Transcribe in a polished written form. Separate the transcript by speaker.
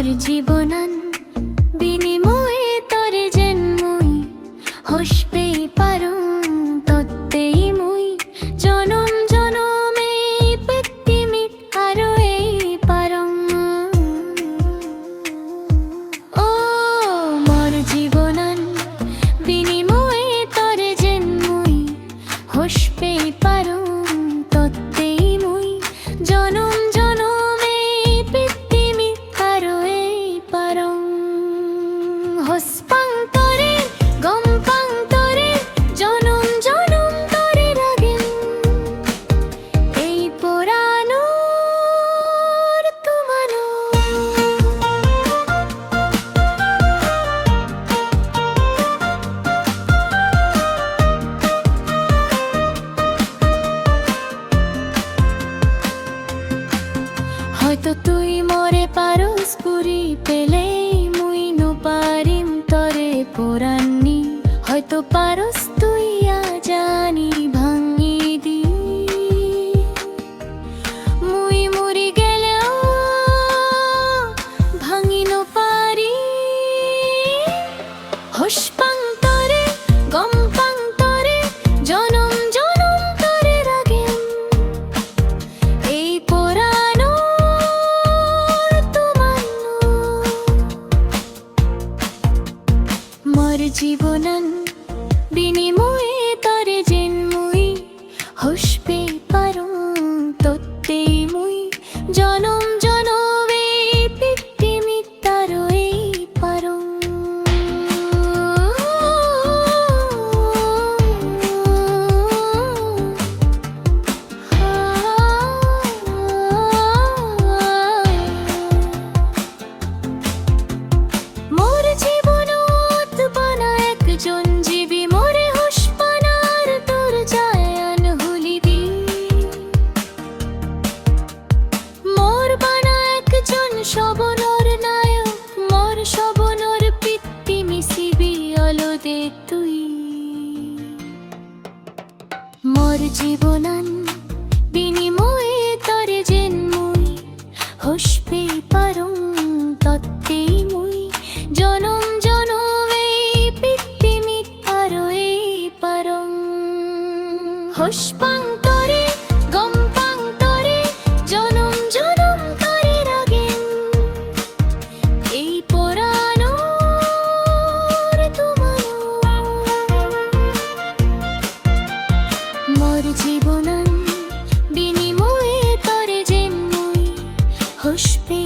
Speaker 1: मोर जीवनन বিনিময়ে তরে যেন মুই হসবে পারুম তত্তেই মুই জনম জনমে পৃথিবীত আরো এই পারম ও মোর জীবনন বিনিময়ে তরে যেন মুই হসবে পারুম তত্তেই মুই জনম জনমে পৃথিবীত আরো এই পারম হসপাং তরে গম্পাং তরে জনম জনম তরে রাগেন এই পুরানোর তুমানো হয়তো তুই মরে পারস পুরি পেলে মুই নো পারিম তরে পুরানি হয়তো পারস তুই জানি ভাঙি দি মুই মরি গেলেও ভাঙি নো পারি হসপাং তরে গম্পাং তরে জনম জনম তরে রাগেন এই পুরানো মোর জীবনন বিনিময়ে তরে যেন মুই হসবে পারুম তত্তেই মুই জনম জনমে পৃথিবীত আরো এই পারম মোর জীবনত বানা একজন জীবী মোরে হসপানার তোর জায়ান হুলি দি মোর বানা একজন শবনর নায়ক মোর শবনর পিত্তি মিশিবি অলদে তুই মোর জীবনন বিনিময়ে তরে যেন মুই হসবে পারুম তত্তেই মুই জনম জনমে পৃথিবীত আরো এই পারম হসপাং তরে গম্পাং তরে জনম জনম তরে রাগেন এই পুরানোর তুমানো মোর জীবনন বিনিময়ে তরে যেন মুই হসবে